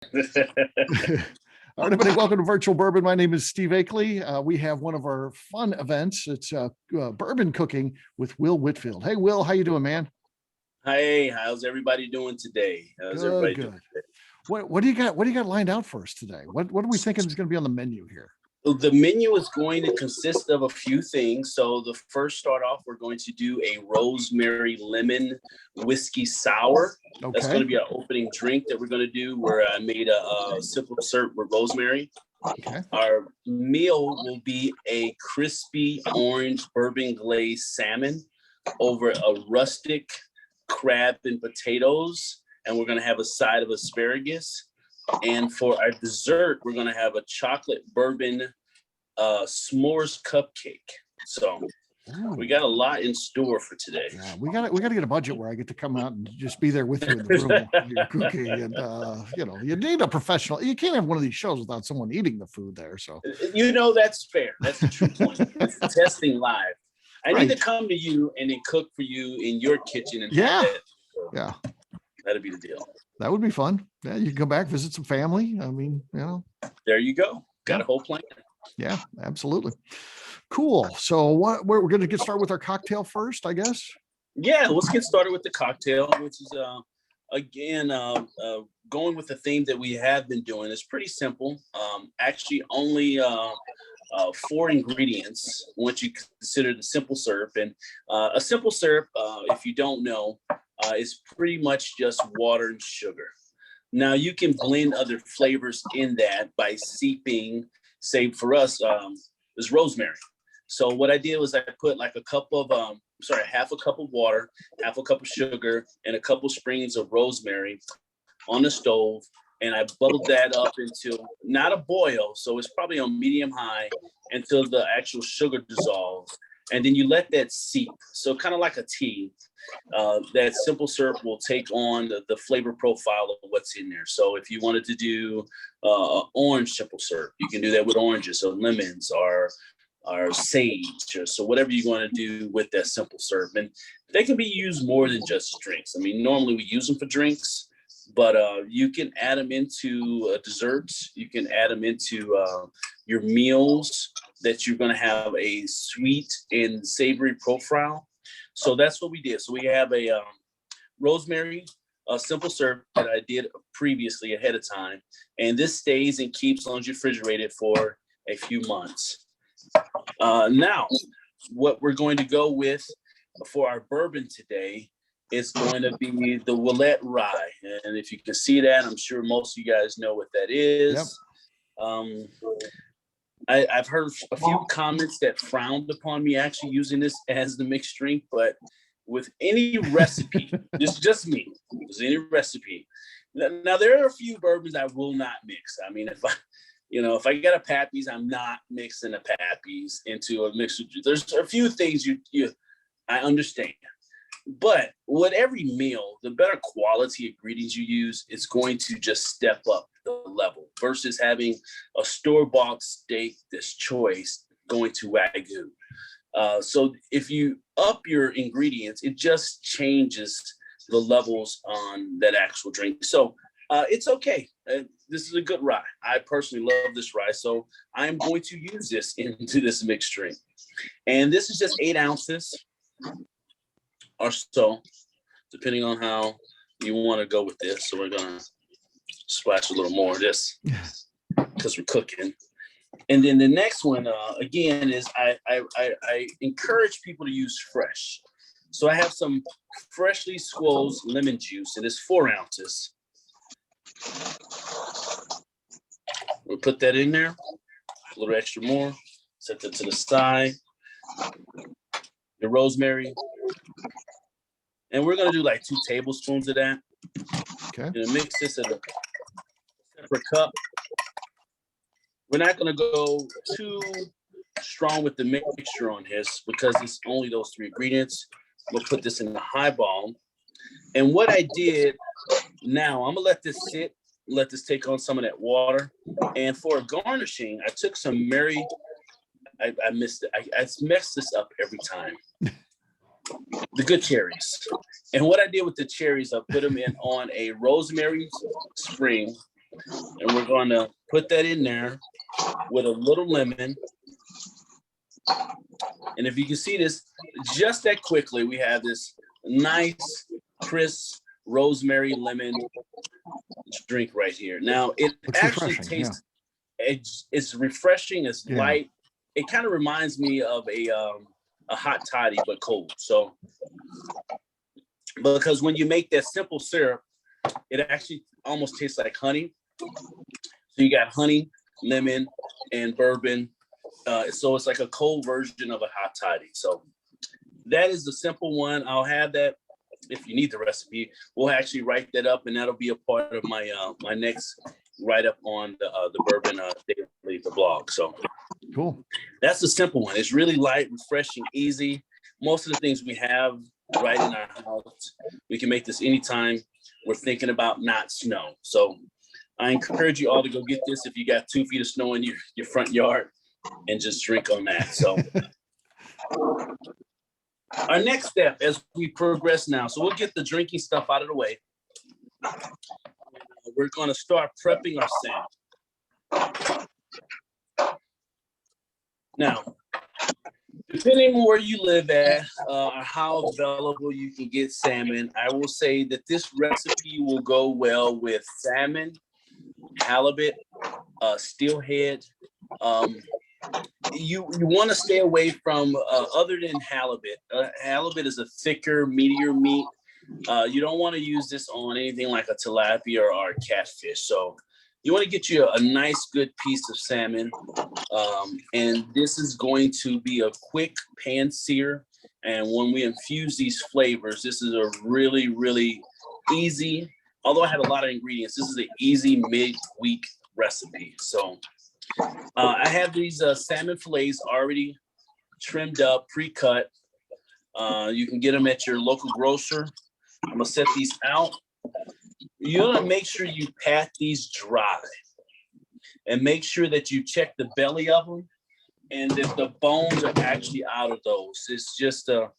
All right, everybody, welcome to Virtual Bourbon. My name is Steve Akley. We have one of our fun events. It's bourbon cooking with Will Whitfield. Hey, Will, how you doing, man? Hey, how's everybody doing today? Good. What do you got? What do you got lined out for us today? What are we thinking is going to be on the menu here? The menu is going to consist of a few things. So the first start off, we're going to do a rosemary lemon whiskey sour. Okay. That's going to be our opening drink that we're going to do, where I made a simple syrup with rosemary. Okay. Our meal will be a crispy orange bourbon glazed salmon over a rustic crab and potatoes, and we're going to have a side of asparagus. And for our dessert, we're going to have a chocolate bourbon s'mores cupcake. So we got a lot in store for today. Yeah, we got to get a budget where I get to come out and just be there with you in the room while you're cooking. And you need a professional. You can't have one of these shows without someone eating the food there. So that's fair. That's a true point. It's testing live. I need to come to you and then cook for you in your kitchen. And yeah. That'd be the deal. That would be fun. Yeah, you can come back, visit some family. I mean, There you go. Got a whole plan. Yeah, absolutely. Cool. So we're going to get started with our cocktail first, I guess. Yeah, let's get started with the cocktail, which is going with the theme that we have been doing. It's pretty simple. Actually, only 4 ingredients once you consider the simple syrup. And a simple syrup, if you don't know, is pretty much just water and sugar. Now you can blend other flavors in that by seeping, say for us, is rosemary. So what I did was I put like half a cup of water, half a cup of sugar, and a couple sprigs of rosemary on the stove. And I bubbled that up into not a boil, so it's probably on medium high until the actual sugar dissolves. And then you let that seep. So kind of like a tea. That simple syrup will take on the flavor profile of what's in there. So if you wanted to do orange simple syrup, you can do that with oranges, so lemons or sage, so whatever you're going to do with that simple syrup. And they can be used more than just drinks. I mean, normally we use them for drinks, but you can add them into desserts. You can add them into your meals that you're going to have a sweet and savory profile. So that's what we did. So we have a rosemary simple syrup that I did previously ahead of time. And this stays and keeps as long as you refrigerate it for a few months. Now, what we're going to go with for our bourbon today is going to be the Willette Rye. And if you can see that, I'm sure most of you guys know what that is. Yep. I've heard a few comments that frowned upon me actually using this as the mixed drink, but with any recipe, this is just me, with any recipe. Now, there are a few bourbons I will not mix. I mean, if I get a Pappy's, I'm not mixing a Pappy's into a mixed drink. There's a few things I understand. But with every meal, the better quality ingredients you use is going to just step up the level versus having a store-bought steak that's choice going to Wagyu. So if you up your ingredients, it just changes the levels on that actual drink. So it's okay. This is a good rye. I personally love this rye. So I'm going to use this into this mixed drink. And this is just 8 ounces. Or so, depending on how you want to go with this. So we're gonna splash a little more of this because we're cooking. And then the next one, again, is I encourage people to use fresh. So I have some freshly squeezed lemon juice, and it's 4 ounces. We'll put that in there, a little extra more, set that to the side. The rosemary. And we're going to do like 2 tablespoons of that. Okay. And mix this in a separate cup. We're not going to go too strong with the mixture on this because it's only those 3 ingredients. We'll put this in the highball. And what I did now, I'm going to let this sit, let this take on some of that water. And for garnishing, I took some I missed it. I mess this up every time. The good cherries. And what I did with the cherries, I put them in on a rosemary spring And we're going to put that in there with a little lemon. And if you can see this, just that quickly, we have this nice, crisp rosemary lemon drink right here. Now, it Looks actually refreshing, tastes, it's refreshing, it's light. It kind of reminds me of a hot toddy, but cold. So, because when you make that simple syrup, it actually almost tastes like honey. So you got honey, lemon, and bourbon. So it's like a cold version of a hot toddy. So that is the simple one. I'll have that. If you need the recipe, we'll actually write that up, and that'll be a part of my my next write up on the bourbon daily, the blog. So cool. That's the simple one. It's really light, refreshing, easy. Most of the things we have right in our house, we can make this anytime we're thinking about not snow. So I encourage you all to go get this if you got 2 feet of snow in your front yard, and just drink on that. So our next step as we progress now, so we'll get the drinking stuff out of the way. We're going to start prepping our salmon. Now, depending on where you live at or how available you can get salmon, I will say that this recipe will go well with salmon, halibut, steelhead. You want to stay away from other than halibut. Halibut is a thicker, meatier meat. You don't want to use this on anything like a tilapia or catfish. So you want to get you a nice, good piece of salmon. And this is going to be a quick pan sear. And when we infuse these flavors, this is a really, really easy, although I have a lot of ingredients, this is an easy mid-week recipe. So I have these salmon fillets already trimmed up, pre-cut. You can get them at your local grocer. I'm gonna set these out. You want to make sure you pat these dry, and make sure that you check the belly of them, and that the bones are actually out of those. It's just a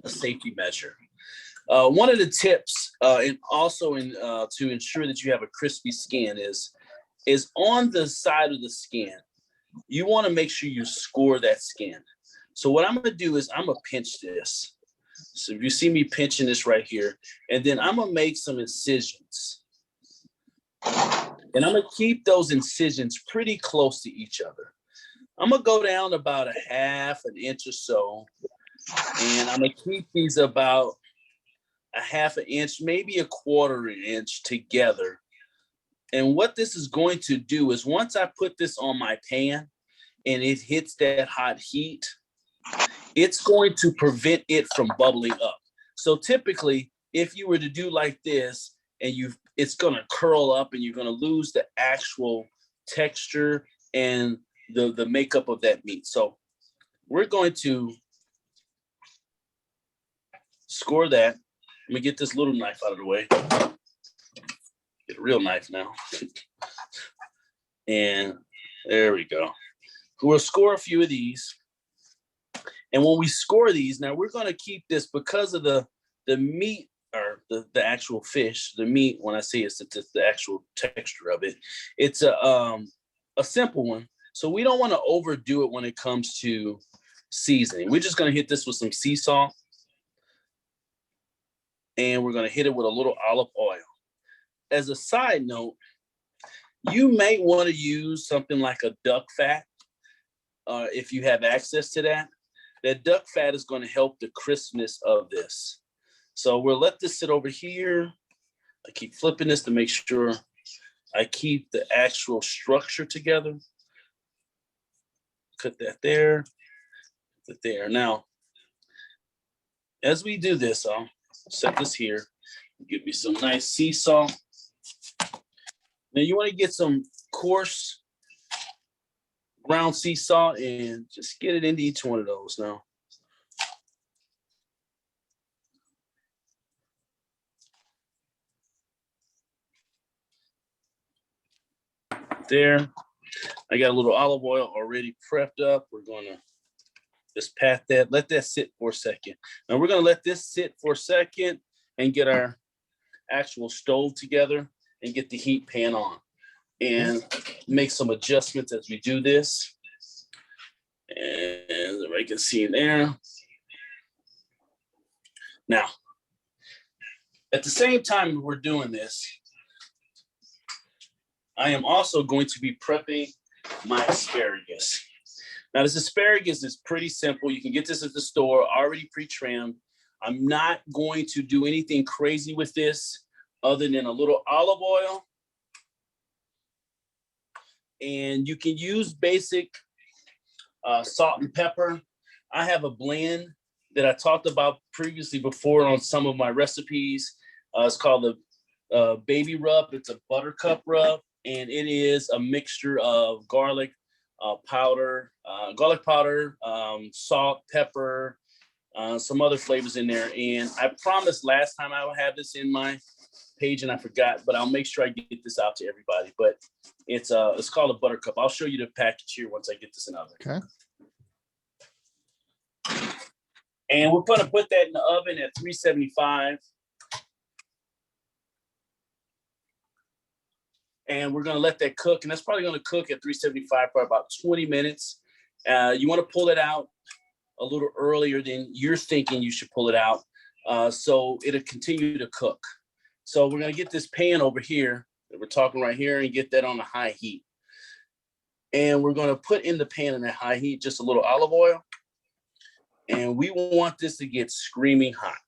safety measure. One of the tips, and also to ensure that you have a crispy skin, is on the side of the skin. You want to make sure you score that skin. So what I'm going to do is I'm going to pinch this. So if you see me pinching this right here, and then I'm going to make some incisions. And I'm going to keep those incisions pretty close to each other. I'm going to go down about a half an inch or so. And I'm going to keep these about a half an inch, maybe a quarter inch together. And what this is going to do is once I put this on my pan and it hits that hot heat, it's going to prevent it from bubbling up. So typically, if you were to do like this, and it's going to curl up and you're going to lose the actual texture and the makeup of that meat. So we're going to score that. Let me get this little knife out of the way. Get a real knife now. And there we go. We'll score a few of these. And when we score these, now we're going to keep this because of the meat, or the actual fish, the meat, when I say it's the actual texture of it, it's a simple one. So we don't want to overdo it when it comes to seasoning. We're just going to hit this with some sea salt. And we're going to hit it with a little olive oil. As a side note, you may want to use something like a duck fat if you have access to that. That duck fat is going to help the crispness of this. So we'll let this sit over here. I keep flipping this to make sure I keep the actual structure together. Cut that there, put that there. Now, as we do this, I'll set this here. Give me some nice sea salt. Now you want to get some coarse ground sea salt and just get it into each one of those now. There. I got a little olive oil already prepped up. We're going to just pat that, let that sit for a second. Now we're going to let this sit for a second and get our actual stove together. and get the heat pan on and make some adjustments as we do this. And everybody can see there. Now, at the same time we're doing this, I am also going to be prepping my asparagus. Now, this asparagus is pretty simple. You can get this at the store, already pre-trimmed. I'm not going to do anything crazy with this other than a little olive oil. And you can use basic salt and pepper. I have a blend that I talked about previously before on some of my recipes. It's called the baby rub. It's a buttercup rub, and it is a mixture of garlic powder, salt, pepper, some other flavors in there. And I promised last time I would have this in my page and I forgot, but I'll make sure I get this out to everybody. But it's called a buttercup. I'll show you the package here once I get this in the oven. Okay. And we're going to put that in the oven at 375. And we're going to let that cook. And that's probably going to cook at 375 for about 20 minutes. You want to pull it out a little earlier than you're thinking you should pull it out. So it'll continue to cook. So we're going to get this pan over here that we're talking right here and get that on a high heat. And we're going to put in the pan in that high heat just a little olive oil. And we want this to get screaming hot.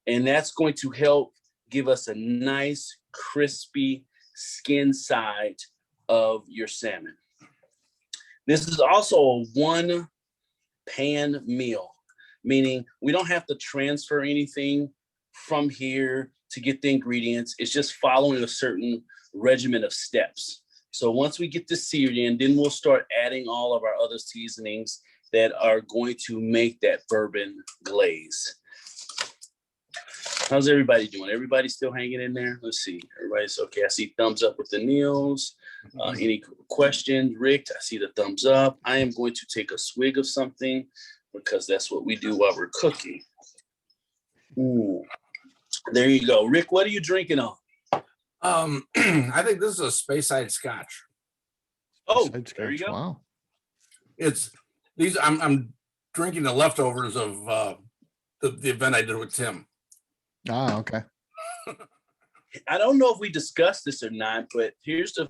And that's going to help give us a nice, crispy skin side of your salmon. This is also a one pan meal, meaning we don't have to transfer anything from here to get the ingredients. It's just following a certain regimen of steps. So once we get this seared in, then we'll start adding all of our other seasonings that are going to make that bourbon glaze. How's everybody doing? Everybody still hanging in there? Let's see. Everybody's okay. I see thumbs up with the Neils. Any questions? Rick, I see the thumbs up. I am going to take a swig of something because that's what we do while we're cooking. Ooh. There you go. Rick, what are you drinking on? I think this is a Speyside Scotch. Oh, there you go. Wow. It's these. I'm drinking the leftovers of the event I did with Tim. Ah, okay. I don't know if we discussed this or not, but here's a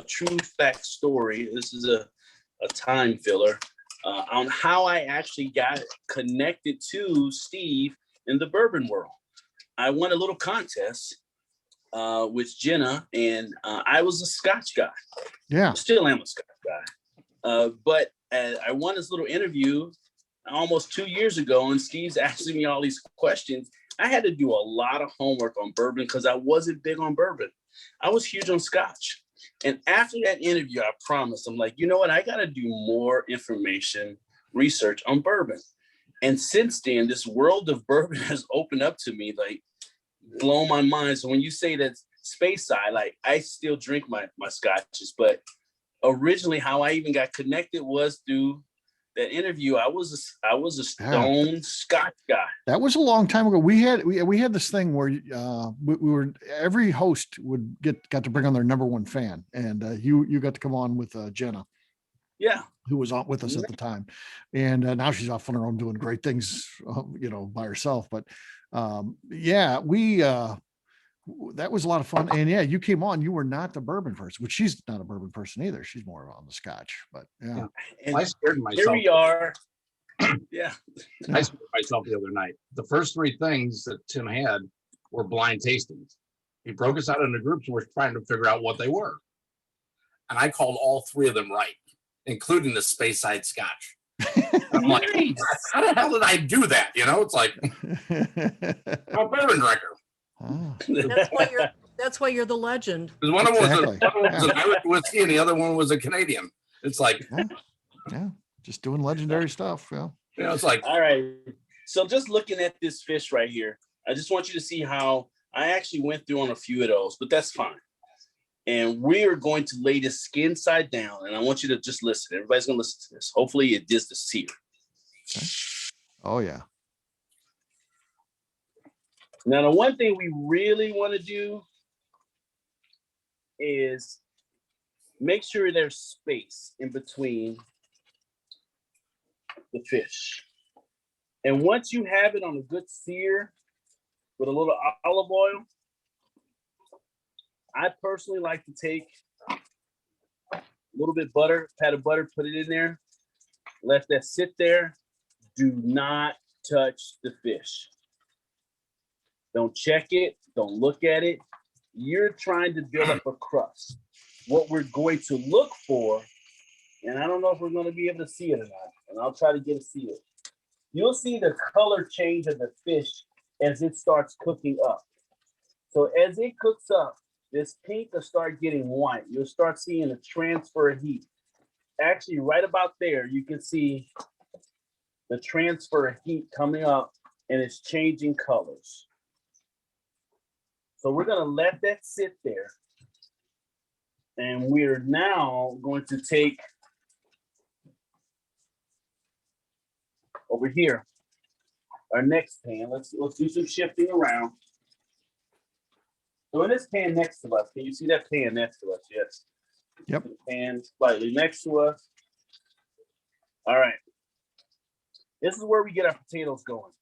true fact story. This is a time filler on how I actually got connected to Steve in the bourbon world. I won a little contest with Jenna, and I was a Scotch guy. Yeah. Still am a Scotch guy. But I won this little interview almost 2 years ago, and Steve's asking me all these questions. I had to do a lot of homework on bourbon because I wasn't big on bourbon. I was huge on Scotch. And after that interview, I promised, I'm like, you know what? I got to do more information, research on bourbon. And since then, this world of bourbon has opened up to me, like, blown my mind. So when you say that Speyside, like, I still drink my scotches, but originally how I even got connected was through that interview. I was a stone Scotch guy. That was a long time ago. We had this thing where we were, every host would got to bring on their number one fan, and you got to come on with Jenna. Yeah, who was on with us at the time, and now she's off on her own doing great things, by herself. But yeah, that was a lot of fun. And yeah, you came on. You were not the bourbon person, which she's not a bourbon person either. She's more on the Scotch. But yeah, and I scared myself. Here we are. Yeah, I scared myself the other night. The first three things that Tim had were blind tastings. He broke us out into groups and we're trying to figure out what they were. And I called all three of them right, including the Speyside Scotch. I'm like, how the hell did I do that? It's like, I'm a bourbon drinker. Oh. That's why you're the legend. Because one of them Exactly. was an Irish whiskey and the other one was a Canadian. It's like, yeah, just doing legendary stuff. Yeah. It's like, all right. So just looking at this fish right here, I just want you to see how I actually went through on a few of those, but that's fine. And we are going to lay this skin side down, and I want you to just listen. Everybody's going to listen to this. Hopefully it is the sear. Okay. Oh yeah. Now, the one thing we really want to do is make sure there's space in between the fish. And once you have it on a good sear with a little olive oil, I personally like to take a little bit butter, pat of butter, put it in there, let that sit there. Do not touch the fish. Don't check it. Don't look at it. You're trying to build up a crust. What we're going to look for, and I don't know if we're going to be able to see it or not, and I'll try to get to see it. You'll see the color change of the fish as it starts cooking up. So as it cooks up, this pink will start getting white. You'll start seeing a transfer of heat. Actually, right about there, you can see the transfer of heat coming up and it's changing colors. So we're going to let that sit there. And we're now going to take over here our next pan. Let's do some shifting around. So in this pan next to us, can you see that pan next to us? Yes. Yep. Pan slightly next to us. All right. This is where we get our potatoes going.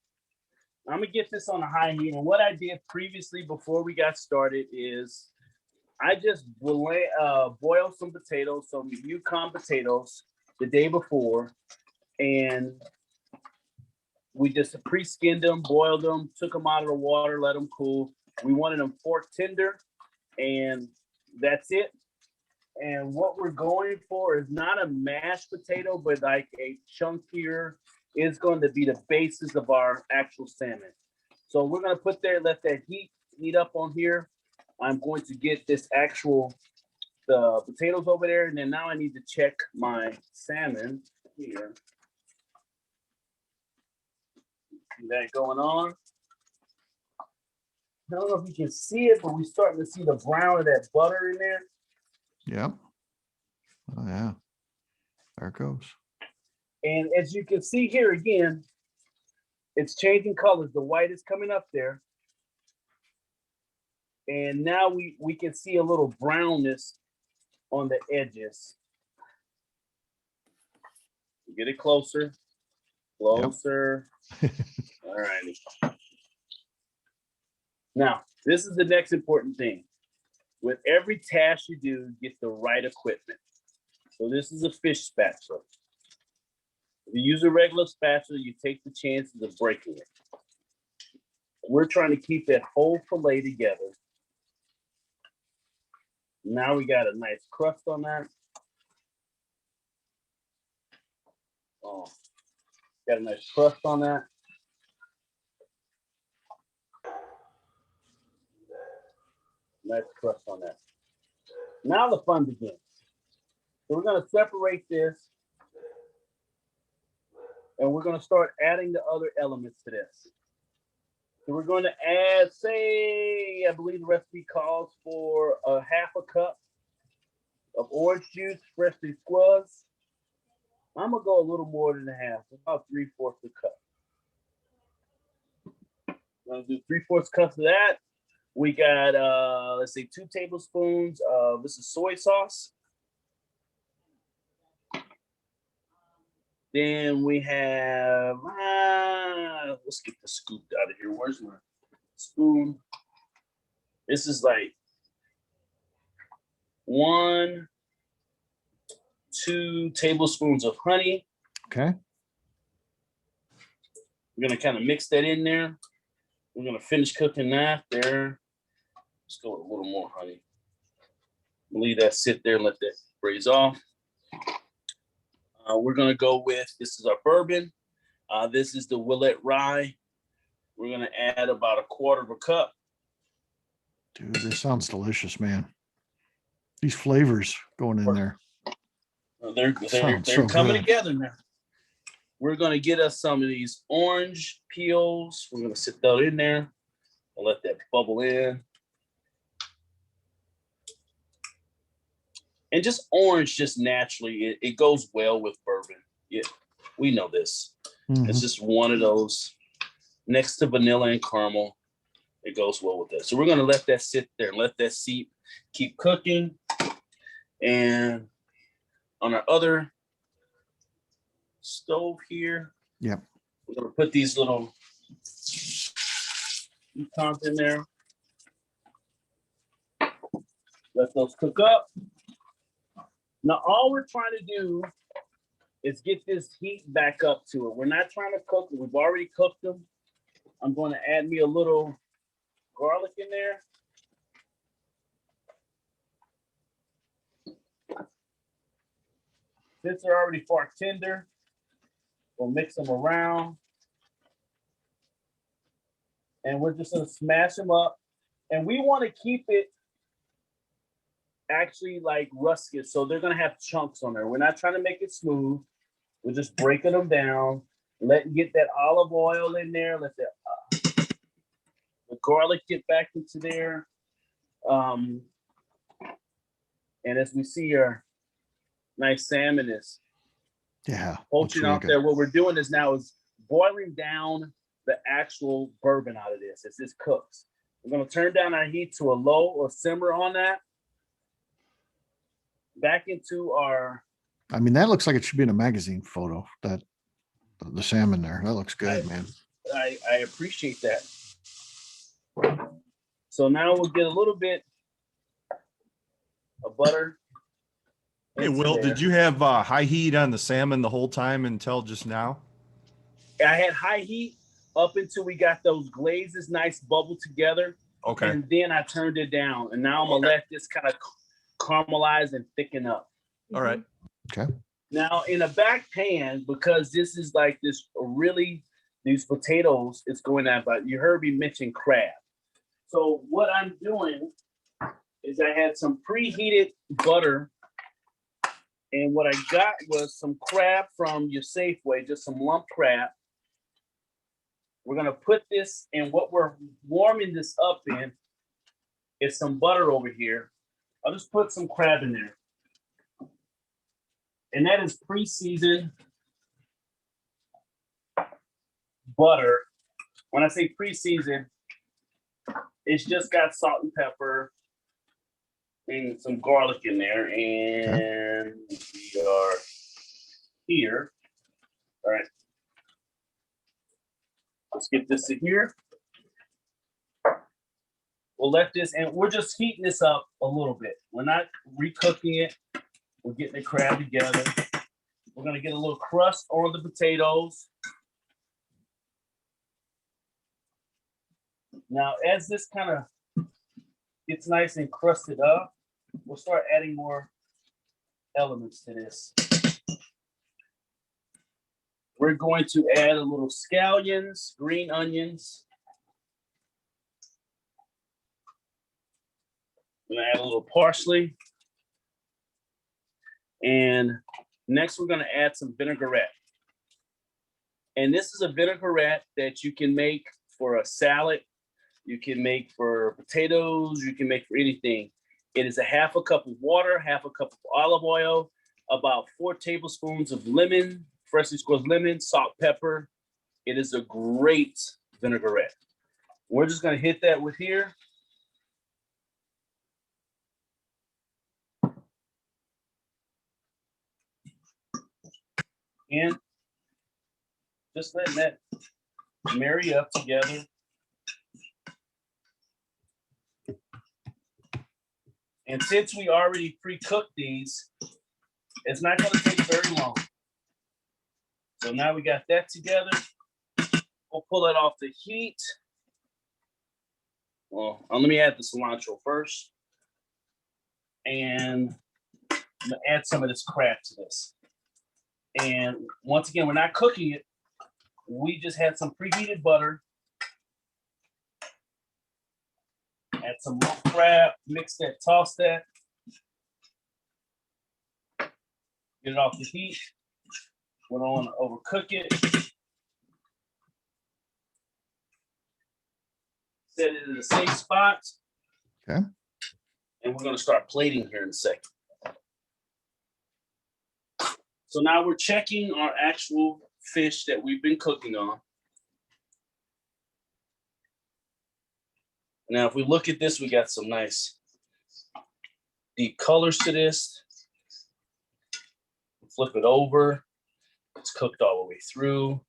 I'm gonna get this on a high heat. And what I did previously before we got started is I just boiled some potatoes, some Yukon potatoes the day before, and we just pre-skinned them, boiled them, took them out of the water, let them cool. We wanted them fork tender, and that's it. And what we're going for is not a mashed potato, but like a chunkier, is going to be the basis of our actual salmon. So we're going to put there, let that heat up on here. I'm going to get this the potatoes over there, and then now I need to check my salmon here. See that going on? I don't know if you can see it, but we're starting to see the brown of that butter in there. Yep. Oh yeah. There it goes. And as you can see here again, it's changing colors. The white is coming up there. And now we can see a little brownness on the edges. Get it closer. Closer. Yep. All righty. Now, this is the next important thing. With every task you do, get the right equipment. So this is a fish spatula. If you use a regular spatula, you take the chances of breaking it. We're trying to keep that whole fillet together. Now we got a nice crust on that. Oh, got a nice crust on that. Nice crust on that. Now the fun begins. So we're going to separate this, and we're going to start adding the other elements to this. So we're going to add, say, I believe the recipe calls for a half a cup of orange juice, freshly squeezed. I'm going to go a little more than a half, about 3/4 cup. I'm going to do 3/4 cups of that. We got, let's say, 2 tablespoons of, this is soy sauce. Then we have, let's get the scoop out of here. Where's my spoon? This is like 1, 2 tablespoons of honey. Okay. We're going to kind of mix that in there. We're going to finish cooking that there. Let's go with a little more honey. Leave that sit there and let that braise off. We're going to go with, this is our bourbon. This is the Willet rye. We're going to add about 1/4 cup. Dude, this sounds delicious, man. These flavors going in there. They're so coming good together now. We're going to get us some of these orange peels. We're going to sit that in there and let that bubble in. And just orange, just naturally, it goes well with bourbon. Yeah, we know this. Mm-hmm. It's just one of those next to vanilla and caramel. It goes well with that. So we're going to let that sit there and let that seep. keep cooking. And on our other stove here, Yep. we're gonna put these little pecans in there. Let those cook up. Now, all we're trying to do is get this heat back up to it. We're not trying to cook it. We've already cooked them. I'm going to add me a little garlic in there. Since they're already far tender, we'll mix them around. And we're just going to smash them up. And we want to keep it actually like rustic. So they're going to have chunks on there. We're not trying to make it smooth. We're just breaking them down. Get that olive oil in there. Let the garlic get back into there. And as we see, our nice salmon is poaching out there. What we're doing is now is boiling down the actual bourbon out of this as this cooks. We're going to turn down our heat to a low or simmer on that. Back into our. I mean, that looks like it should be in a magazine photo. That the salmon there. That looks good, man. I appreciate that. So now we'll get a little bit of butter. Hey, Will, did you have high heat on the salmon the whole time until just now? I had high heat up until we got those glazes nice bubble together. Okay. And then I turned it down. And now I'm going to let this kind of caramelize and thicken up. All right. Okay. Now in a back pan, because this is like this really, these potatoes is going out, but you heard me mention crab. So what I'm doing is I had some preheated butter. And what I got was some crab from your Safeway, just some lump crab. We're going to put this in what we're warming this up in is some butter over here. I'll just put some crab in there. And that is pre-seasoned butter. When I say pre-seasoned, it's just got salt and pepper and some garlic in there. And we are here. All right. Let's get this in here. We'll let this, and we're just heating this up a little bit. We're not recooking it. We're getting the crab together. We're going to get a little crust on the potatoes. Now, as this kind of gets nice and crusted up, we'll start adding more elements to this. We're going to add a little scallions, green onions. I'm going to add a little parsley. And next, we're going to add some vinaigrette. And this is a vinaigrette that you can make for a salad. You can make for potatoes. You can make for anything. It is a half a cup of water, half a cup of olive oil, about 4 tablespoons of lemon, freshly squeezed lemon, salt, pepper. It is a great vinaigrette. We're just going to hit that with here. And just letting that marry up together. And since we already pre-cooked these, it's not going to take very long. So now we got that together. We'll pull it off the heat. Well, let me add the cilantro first. And I'm going to add some of this crab to this. And once again, we're not cooking it. We just had some preheated butter. Add some lump crab, mix that, toss that. Get it off the heat. We don't want to overcook it. Set it in the same spot. Okay. And we're going to start plating here in a second. So now we're checking our actual fish that we've been cooking on. Now, if we look at this, we got some nice deep colors to this. Flip it over. It's cooked all the way through.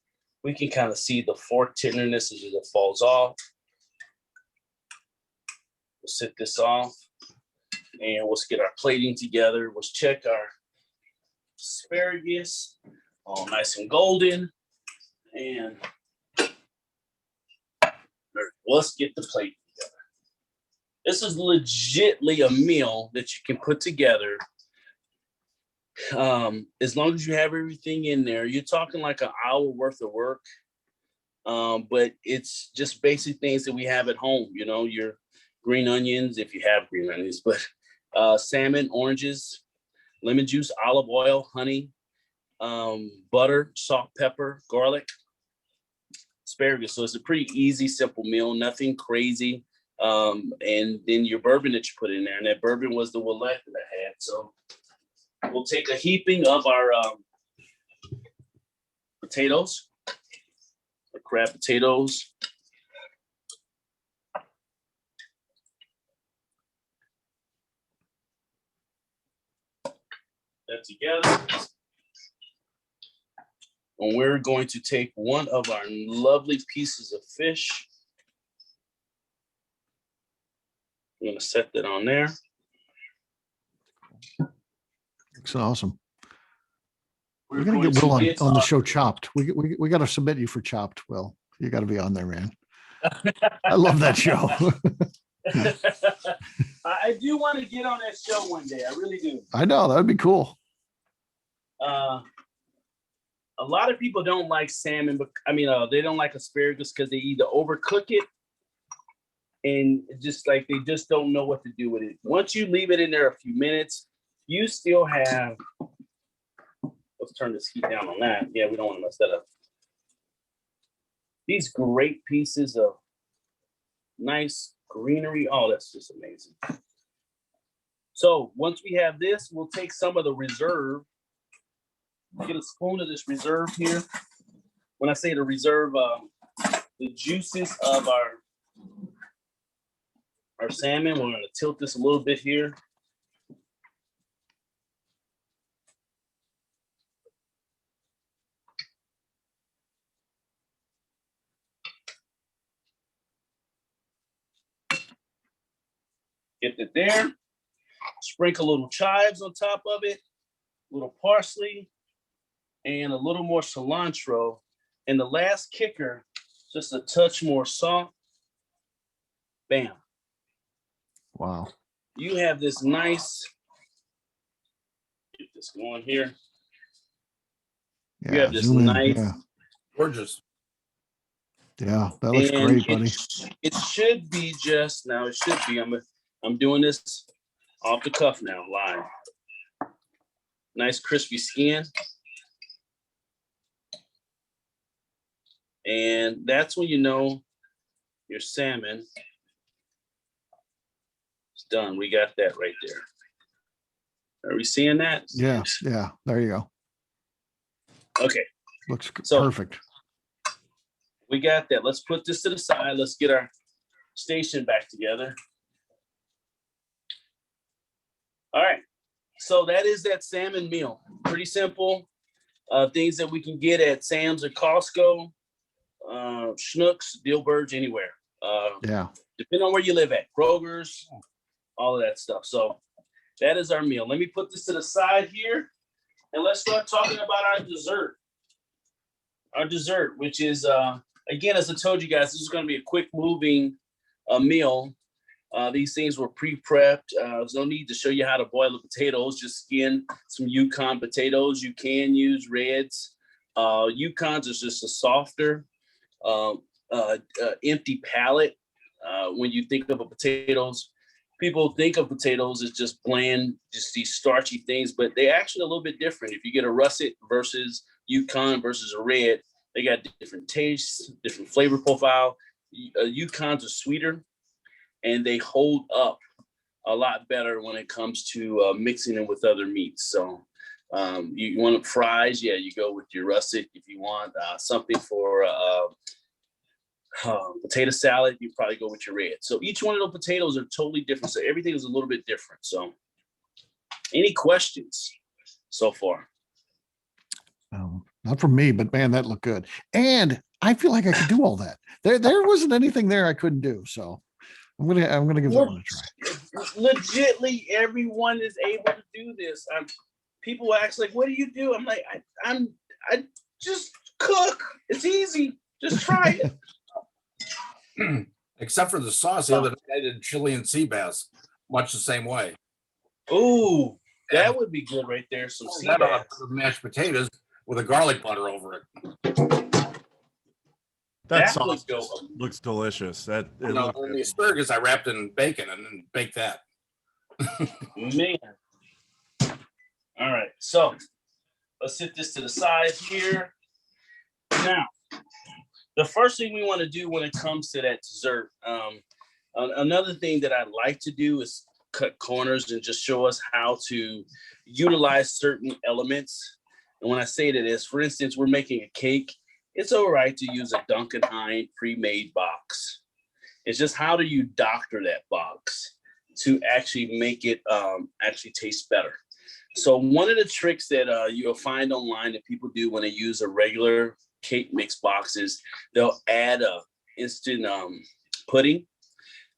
We can kind of see the fork tenderness as it falls off. We'll sit this off and let's get our plating together. Let's check our asparagus, all nice and golden. And let's get the plate together. This is legitly a meal that you can put together. As long as you have everything in there, you're talking like an hour worth of work. But it's just basic things that we have at home, you know, your green onions, if you have green onions, but salmon, oranges, lemon juice, olive oil, honey, butter, salt, pepper, garlic, asparagus. So it's a pretty easy, simple meal, nothing crazy. And then your bourbon that you put in there, and that bourbon was the Willette that I had. So we'll take a heaping of our potatoes, our crab potatoes. That together. And we're going to take one of our lovely pieces of fish. I'm going to set that on there. Looks awesome. We're We're gonna going get Will to get on the show Chopped. We got to submit you for Chopped, Will. You got to be on there, man. I love that show. I do want to get on that show one day. I really do. I know, that'd be cool. A lot of people don't like salmon, but they don't like asparagus because they either overcook it and just like they just don't know what to do with it. Once you leave it in there a few minutes, you still have. Let's turn this heat down on that. Yeah, we don't want to mess that up. These great pieces of nice greenery. Oh, that's just amazing. So once we have this, we'll take some of the reserve. Get a spoon of this reserve here. When I say the reserve, the juices of our salmon, we're going to tilt this a little bit here. Get it there. Sprinkle little chives on top of it, a little parsley, and a little more cilantro. And the last kicker, just a touch more salt. Bam. Wow. You have this nice, get this going here. You have this nice, gorgeous. Yeah, that looks great, buddy. It should be just, now it should be, I'm doing this off the cuff now, live. Nice crispy skin. And that's when you know your salmon is done. We got that right there. Are we seeing that? Yeah, yeah. There you go. Okay. Looks So, perfect. We got that. Let's put this to the side. Let's get our station back together. All right. So that is that salmon meal. Pretty simple. Things that we can get at Sam's or Costco, Schnucks, Dilberge, anywhere. Yeah. Depending on where you live at, Kroger's, all of that stuff. So that is our meal. Let me put this to the side here, and let's start talking about our dessert. Our dessert, which is, again, as I told you guys, this is going to be a quick moving meal. These things were pre-prepped. There's no need to show you how to boil the potatoes. Just skin some Yukon potatoes. You can use reds. Yukons is just a softer, empty palate. When you think of potatoes, people think of potatoes as just bland, just these starchy things, but they're actually a little bit different. If you get a russet versus Yukon versus a red, they got different tastes, different flavor profile. Yukons are sweeter, and they hold up a lot better when it comes to mixing them with other meats. So you want fries, yeah, you go with your russet. If you want something for potato salad, you probably go with your red. So each one of those potatoes are totally different. So everything is a little bit different. So Any questions so far? Not from me, but man, that looked good. And I feel like I could do all that. There wasn't anything there I couldn't do. So I'm gonna give that one a try. Legitly, everyone is able to do this. People ask like, "What do you do?" I'm like, I just cook. It's easy. Just try it. Except for the sauce, the other day I did chili and sea bass, much the same way. Ooh, that would be good right there. Some sea bass. Mashed potatoes with a garlic butter over it. That That sauce looks looks delicious. That it You know, looked and good. the asparagus I wrapped in bacon and then baked that. Man. All right, so let's set this to the side here. Now, the first thing we want to do when it comes to that dessert, another thing that I like to do is cut corners and just show us how to utilize certain elements. And when I say that is, for instance, we're making a cake. It's all right to use a Duncan Hines pre-made box. It's just how do you doctor that box to actually make it actually taste better. So one of the tricks that you'll find online that people do when they use a regular cake mix box is they'll add a instant pudding,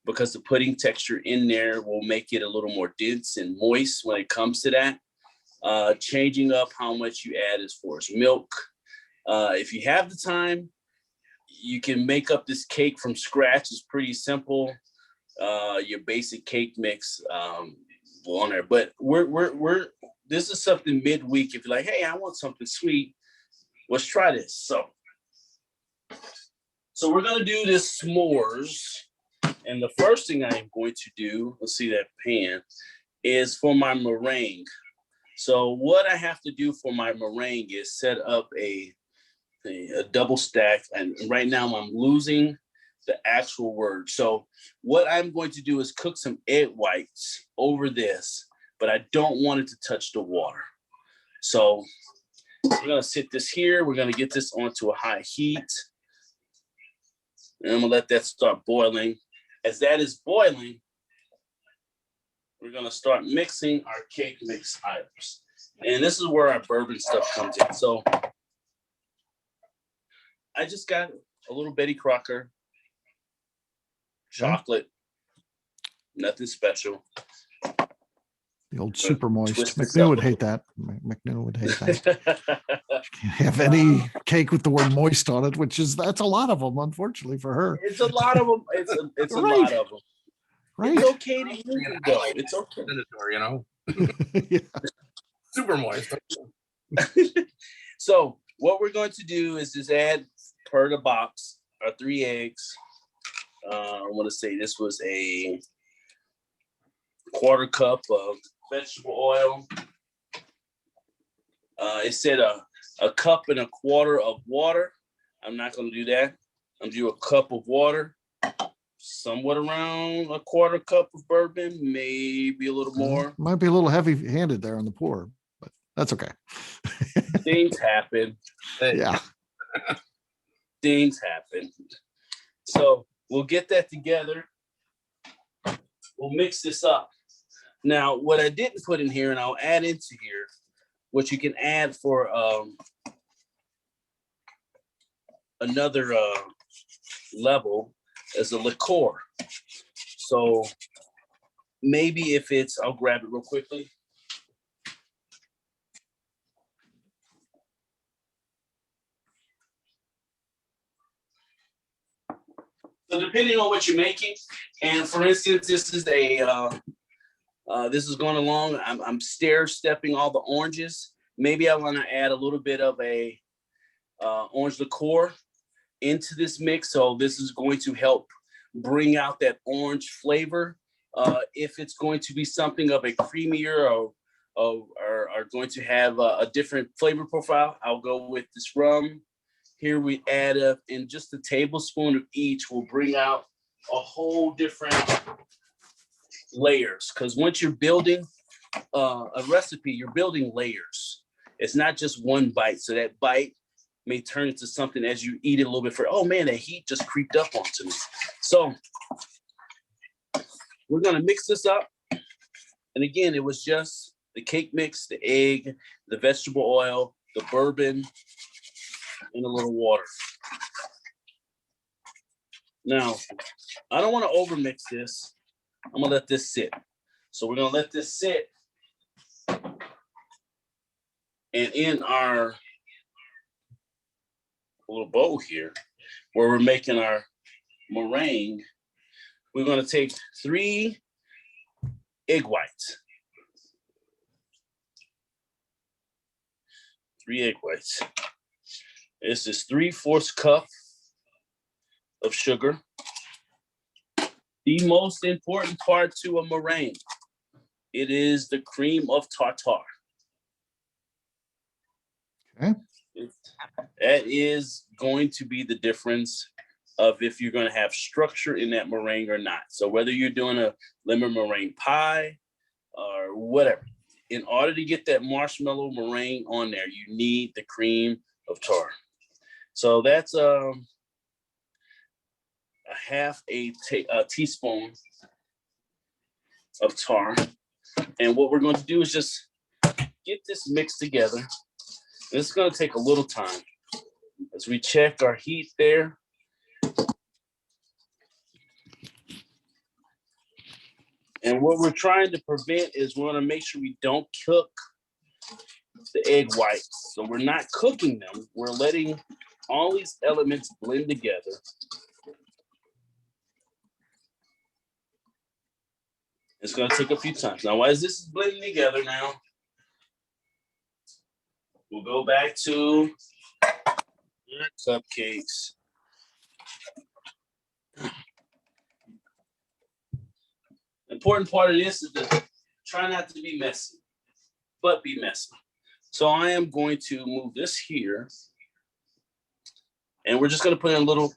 because the pudding texture in there will make it a little more dense and moist when it comes to that. Changing up how much you add as far as milk. If you have the time, you can make up this cake from scratch. It's pretty simple. Your basic cake mix on there, but we're this is something midweek. If you're like, hey, I want something sweet, let's try this. So we're gonna do this s'mores, and the first thing I am going to do, let's see that pan, is for my meringue. So what I have to do for my meringue is set up a double stack, and right now I'm losing the actual word. So what I'm going to do is cook some egg whites over this, but I don't want it to touch the water. So we're gonna sit this here. We're gonna get this onto a high heat, and I'm gonna let that start boiling. As that is boiling, we're gonna start mixing our cake mix items. And this is where our bourbon stuff comes in. So I just got a little Betty Crocker, chocolate, nothing special. The old super moist. Twist this McNeil up would a hate that. McNeil would hate that. Can't have any cake with the word moist on it, that's a lot of them, unfortunately for her. It's a lot of them. It's a Right. lot of them. Right. It's okay to use it though. It's okay. You know, Yeah. super moist. So what we're going to do is just add per the box our 3 eggs. I want to say this was a 1/4 cup of vegetable oil. It said a 1.25 cups of water. I'm not going to do that. I'm going to do 1 cup of water, somewhat around 1/4 cup of bourbon, maybe a little more. Might be a little heavy handed there on the pour, but that's okay. Things happen. Yeah. Things happen. So we'll get that together. We'll mix this up. Now, what I didn't put in here, and I'll add into here, what you can add for another level is a liqueur. So maybe if it's, I'll grab it real quickly. So depending on what you're making, and for instance, this is this is going along. I'm stair stepping all the oranges. Maybe I want to add a little bit of a orange liqueur into this mix. So this is going to help bring out that orange flavor. If it's going to be something of a creamier or going to have a different flavor profile, I'll go with this rum. Here we add up in just a tablespoon of each will bring out a whole different layers. Because once you're building a recipe, you're building layers. It's not just one bite. So that bite may turn into something as you eat it a little bit for, oh man, that heat just creeped up onto me. So we're gonna mix this up. And again, it was just the cake mix, the egg, the vegetable oil, the bourbon, and a little water. Now, I don't want to overmix this. I'm gonna let this sit. So we're gonna let this sit. And in our little bowl here, where we're making our meringue, we're gonna take 3 egg whites. 3 egg whites. This is 3/4 cup of sugar. The most important part to a meringue, it is the cream of tartar. Okay. That is going to be the difference of if you're going to have structure in that meringue or not. So whether you're doing a lemon meringue pie or whatever, in order to get that marshmallow meringue on there, you need the cream of tartar. So that's a half a teaspoon of tar. And what we're going to do is just get this mixed together. This is going to take a little time as we check our heat there. And what we're trying to prevent is we want to make sure we don't cook the egg whites. So we're not cooking them. We're letting all these elements blend together. It's going to take a few times. Now, as this is blending together now, we'll go back to your cupcakes. The important part of this is to try not to be messy, but be messy. So I am going to move this here, and we're just going to put in a little,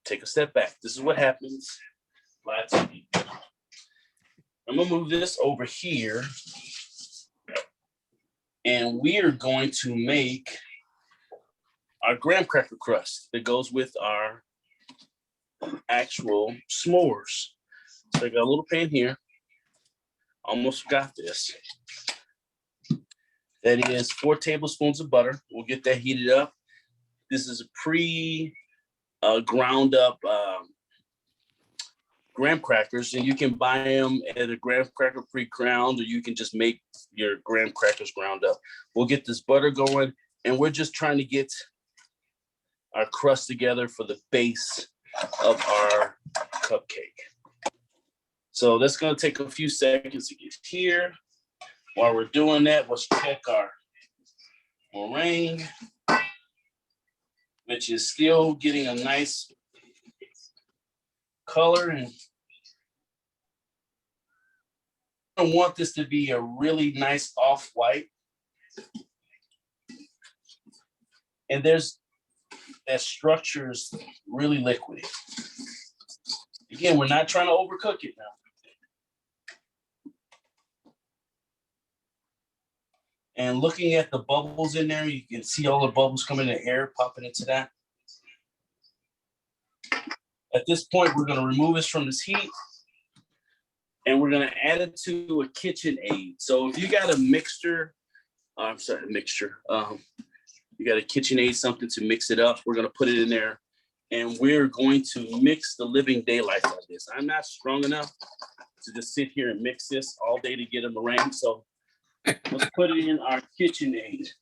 take a step back. This is what happens. I'm going to move this over here, and we are going to make our graham cracker crust that goes with our actual s'mores. So I got a little pan here. Almost forgot this. That is 4 tablespoons of butter. We'll get that heated up. This is a ground up graham crackers, and you can buy them at a graham cracker pre-ground, or you can just make your graham crackers ground up. We'll get this butter going, and we're just trying to get our crust together for the base of our cupcake. So that's going to take a few seconds to get here. While we're doing that, let's check our meringue, which is still getting a nice color. And I want this to be a really nice off-white. And that structure is really liquidy. Again, we're not trying to overcook it now. And looking at the bubbles in there, you can see all the bubbles coming in the air, popping into that. At this point, we're going to remove this from this heat, and we're going to add it to a KitchenAid. So if you got a mixture, you got a KitchenAid, something to mix it up, we're going to put it in there, and we're going to mix the living daylights out of this. I'm not strong enough to just sit here and mix this all day to get a meringue, so let's put it in our KitchenAid.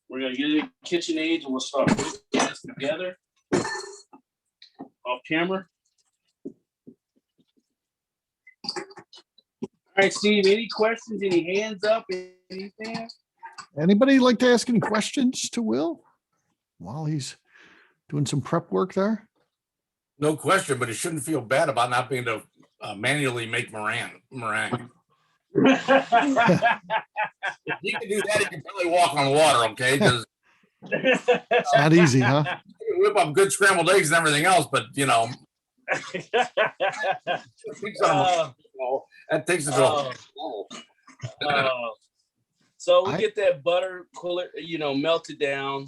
We're going to get it in KitchenAid, and we'll start putting this together off camera. All right, Steve, any questions? Any hands up? Anything? Anybody like to ask any questions to Will while he's doing some prep work there? No question, but he shouldn't feel bad about not being able to manually make meringue. If he can do that, he can probably walk on water, okay? Because It's not easy, huh? whip up good scrambled eggs and everything else, but that takes it all. So we get that butter cooler, melted down.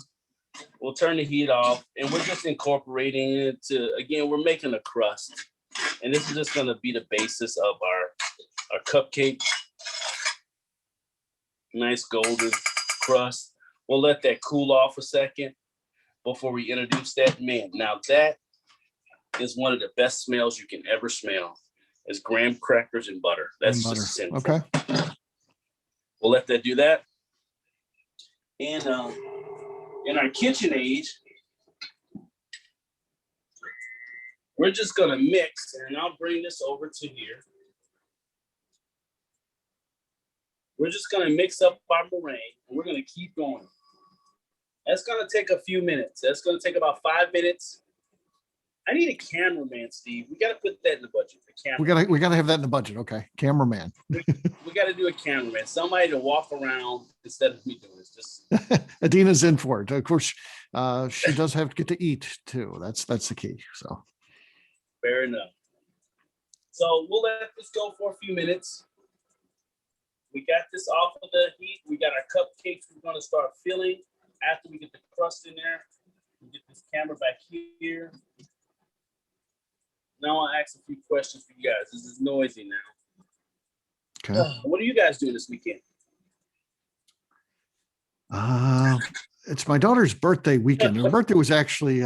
We'll turn the heat off, and we're just incorporating it to, again, we're making a crust. And this is just gonna be the basis of our cupcake. Nice golden crust. We'll let that cool off a second before we introduce that. Man, now that is one of the best smells you can ever smell, is graham crackers and butter. That's And butter. just sinful. Okay. We'll let that do that. And in our KitchenAid, we're just gonna mix, and I'll bring this over to here. We're just gonna mix up our meringue, and we're gonna keep going. That's gonna take a few minutes. That's gonna take about 5 minutes. I need a cameraman, Steve. We gotta put that in the budget. The camera. We gotta have that in the budget. Okay. Cameraman. We gotta do a cameraman. Somebody to walk around instead of me doing this. Just Adina's in for it. Of course, she does have to get to eat too. That's the key. So fair enough. So we'll let this go for a few minutes. We got this off of the heat. We got our cupcakes we're gonna start filling after we get the crust in there. We get this camera back here. Now I'll ask a few questions for you guys. This is noisy now. okay. What are you guys doing this weekend? It's my daughter's birthday weekend. Her birthday was actually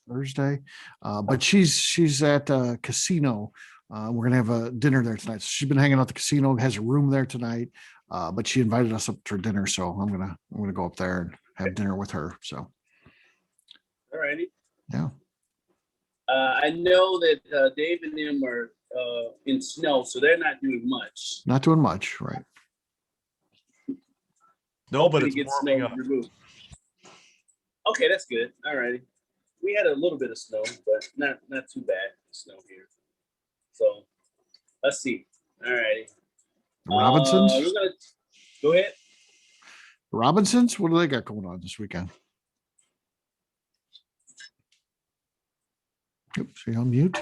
Thursday, but she's at a casino. We're gonna have a dinner there tonight. So she's been hanging out at the casino, has a room there tonight, but she invited us up for dinner. So I'm gonna go up there and have dinner with her. So All righty. yeah. I know that Dave and them are in snow, so they're not doing much. Not doing much, right? No, but Hopefully it's get warming snow up. removed. Okay, that's good. All righty. We had a little bit of snow, but not too bad snow here. So let's see. All righty. Robinsons. We're gonna go ahead. Robinsons. What do they got going on this weekend? Oops, are you on mute?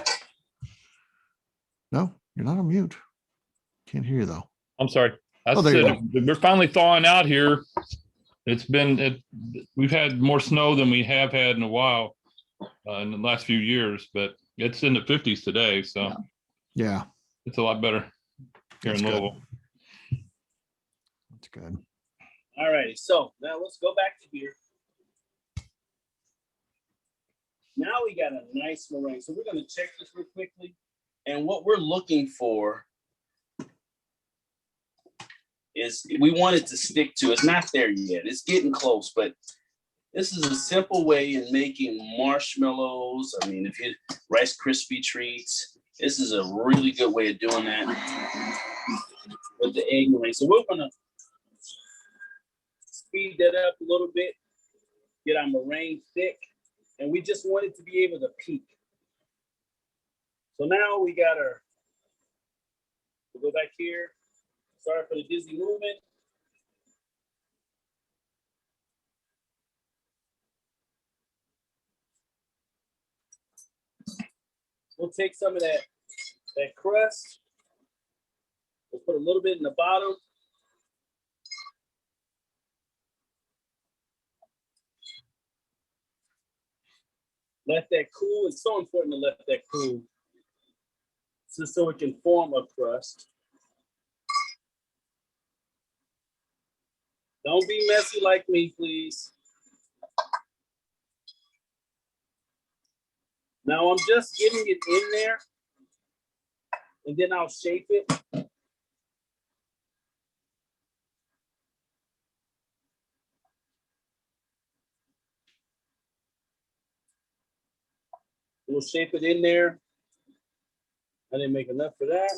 No, you're not on mute. Can't hear you though. I'm sorry. I Oh, there you said we're finally thawing out here. We've had more snow than we have had in a while in the last few years, but it's in the 50s today, so Yeah, it's a lot better here That's in good. Louisville. that's good. All righty. So now let's go back to here. Now we got a nice meringue. So we're gonna check this real quickly. And what we're looking for is we want it to stick to. It's not there yet. It's getting close, but this is a simple way in making marshmallows. I mean, if you Rice Krispie treats, this is a really good way of doing that with the egg meringue. So we're gonna speed that up a little bit, get our meringue thick, and we just want it to be able to peak. So now we got we'll go back here. Sorry for the dizzy movement. We'll take some of that crust. We'll put a little bit in the bottom. Let that cool. It's so important to let that cool so it can form a crust. Don't be messy like me, please. Now I'm just getting it in there, and then I'll shape it. We'll shape it in there. I didn't make enough for that.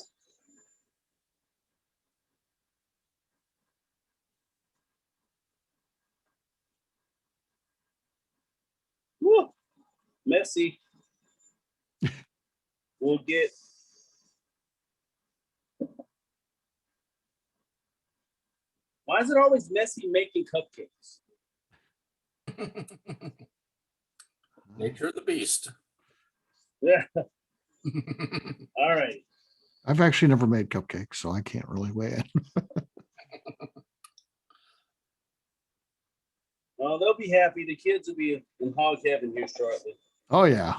Woo, messy. We'll get why is it always messy making cupcakes? Nature of the beast. Yeah. All right. I've actually never made cupcakes, so I can't really weigh in. Well, they'll be happy. The kids will be in hog heaven here shortly. Oh yeah.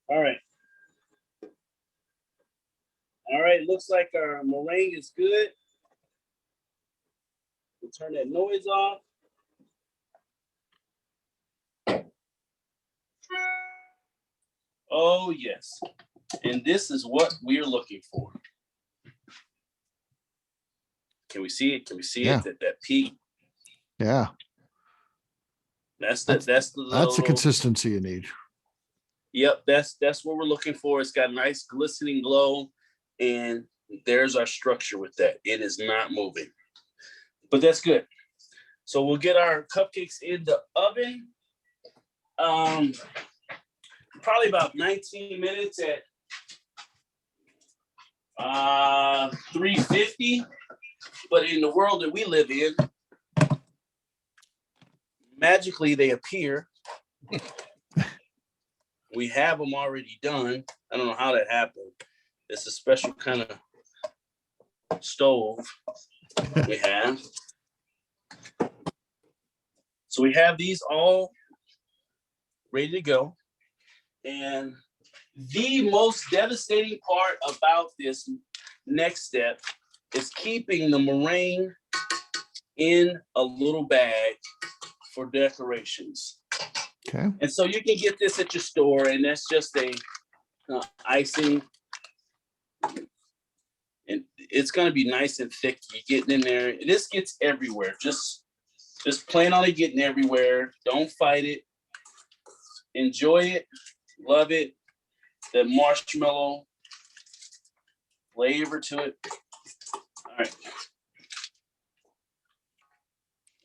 All right. All right, looks like our meringue is good. We'll turn that noise off. Oh, yes. And this is what we're looking for. Can we see it? Can we see Yeah. it? That peak? Yeah. That's That's the the consistency you need. Yep, that's what we're looking for. It's got a nice glistening glow, and there's our structure with that. It is not moving, but that's good. So we'll get our cupcakes in the oven. Probably about 19 minutes at 350. But in the world that we live in, magically they appear. We have them already done. I don't know how that happened. It's a special kind of stove we have. So we have these all ready to go. And the most devastating part about this next step is keeping the meringue in a little bag for decorations. Okay. And so you can get this at your store, and that's just a icing. And it's going to be nice and thick. You're getting in there. This gets everywhere. Just plan on it getting everywhere. Don't fight it. Enjoy it. Love it. The marshmallow flavor to it. All right.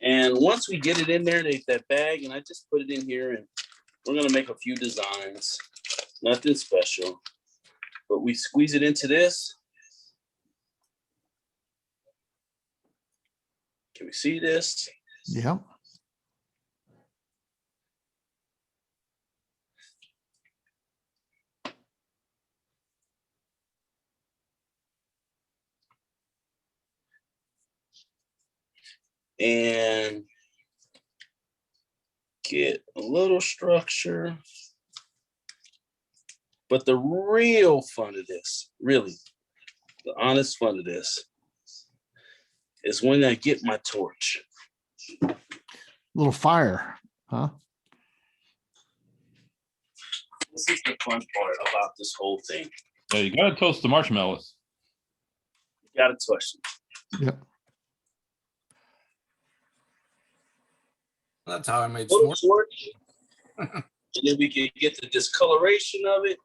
And once we get it in there, that bag, and I just put it in here, and we're going to make a few designs. Nothing special. But we squeeze it into this. Can we see this? Yeah. And get a little structure. But the real fun of this, really, the honest fun of this, is when I get my torch. Little fire, huh? This is the fun part about this whole thing. Yeah, you gotta toast the marshmallows. You gotta touch them. Yep. That's how I made Little s'mores. torch. And then we can get the discoloration of it.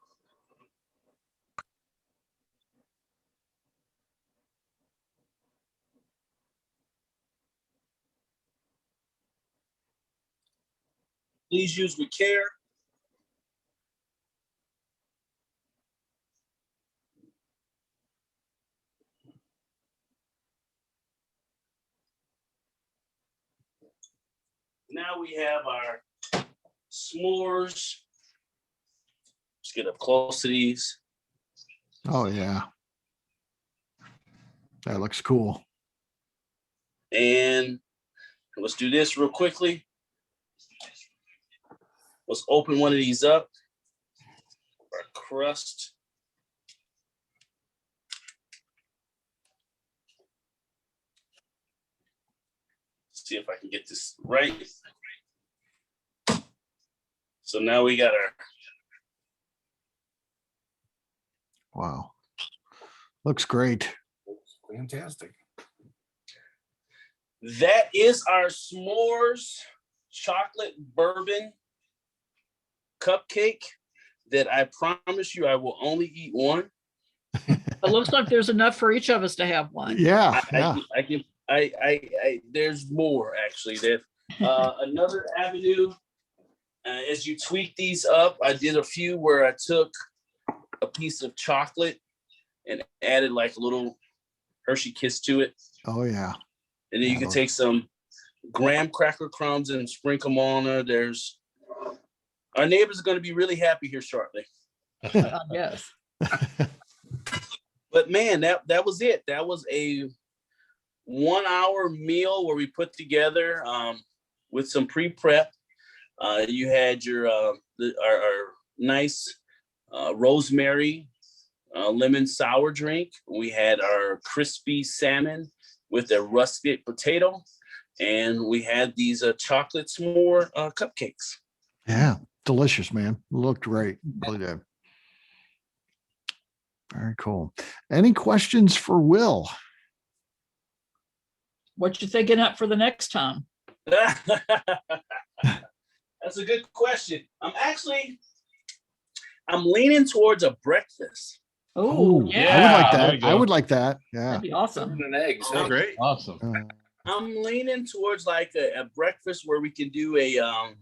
Please use with care. Now we have our s'mores. Let's get up close to these. Oh yeah. That looks cool. And let's do this real quickly. Let's open one of these up. Our crust. See if I can get this right. So now we got our. Wow. Looks great. Fantastic. That is our s'mores chocolate bourbon cupcake that I promise you I will only eat one. It looks like there's enough for each of us to have one. Yeah. Yeah. I there's more actually. That another avenue. As you tweak these up, I did a few where I took a piece of chocolate and added like a little Hershey kiss to it. Oh yeah. And then you can take some graham cracker crumbs and sprinkle them on there. There's our neighbors are going to be really happy here shortly. Yes. But man, that was it. That was a 1 hour meal where we put together with some pre-prep. You had your our nice rosemary lemon sour drink. We had our crispy salmon with a russet potato, and we had these chocolate s'more cupcakes. Yeah, delicious, man. Looked great. Really did. Very cool. Any questions for Will? What you thinking up for the next time? That's a good question. I'm leaning towards a breakfast. Oh, Ooh, yeah. I would like there that. you go. I would like that. Yeah. That'd be awesome. And eggs. Oh, great. Awesome. I'm leaning towards like a breakfast where we can do I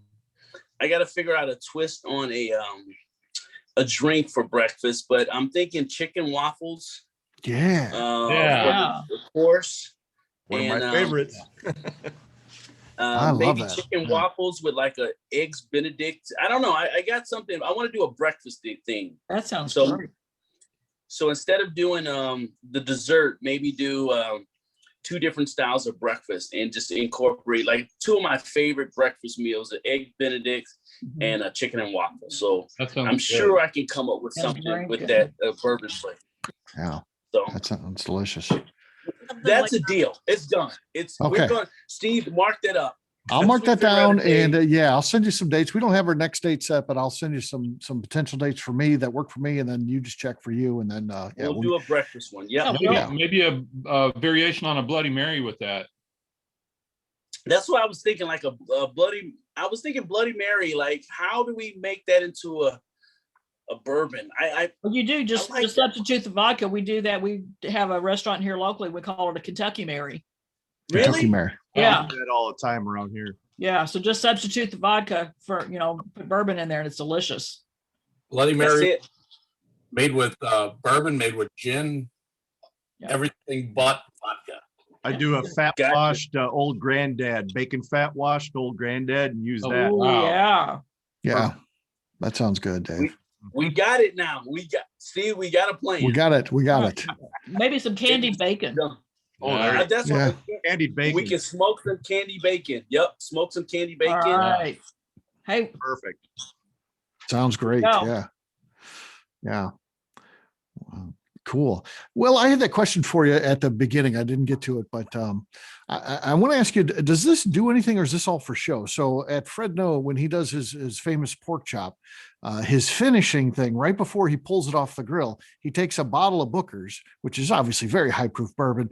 got to figure out a twist on a drink for breakfast, but I'm thinking chicken waffles. Yeah. Yeah. For the course. One of my And, favorites. I love maybe that. chicken Yeah. waffles with like a eggs Benedict. I don't know. I got something. I want to do a breakfast thing. That sounds So- great. So instead of doing the dessert, maybe do 2 different styles of breakfast and just incorporate like 2 of my favorite breakfast meals: an egg Benedict Mhm. and a chicken and waffle. So That sounds I'm good. sure I can come up with Sounds something very with good. that bourbon flavor. Yeah. So That sounds delicious. that's a deal. It's done. Okay. We're going. Steve, mark that up. I'll Once mark we that figure out a down and date, yeah, I'll send you some dates. We don't have our next date set, but I'll send you some potential dates for me that work for me. And then you just check for you. And then, yeah, we'll do a breakfast one. Yeah, Yeah. Maybe a variation on a Bloody Mary with that. that's what I was thinking. Like a bloody. I was thinking Bloody Mary. Like, how do we make that into a bourbon? Well, you do just I like to substitute the vodka. We do that. We have a restaurant here locally. We call it a Kentucky Mary. Kentucky Really? Mary. Yeah. I do that all the time around here. Yeah. So just substitute the vodka for, put bourbon in there and it's delicious. Bloody That's Mary it. made with bourbon, made with gin, Yeah. everything but vodka. I do a fat Gotcha. washed old granddad, bacon fat washed old granddad, and use Oh, that. Oh, wow. yeah. Yeah. That sounds good, Dave. We got it now. Steve, we got a plan. We got it. We got it. Maybe some candied bacon. Done. Oh, there you That's Yeah. what Candied bacon. we can smoke some candy bacon. Yep, smoke some candy bacon. All right. Hey, Perfect. Sounds great. Go. Yeah. Yeah. Wow. Cool. Well, I had that question for you at the beginning. I didn't get to it, but I want to ask you, does this do anything or is this all for show? So at Fred No, when he does his famous pork chop, his finishing thing right before he pulls it off the grill, he takes a bottle of Booker's, which is obviously very high proof bourbon,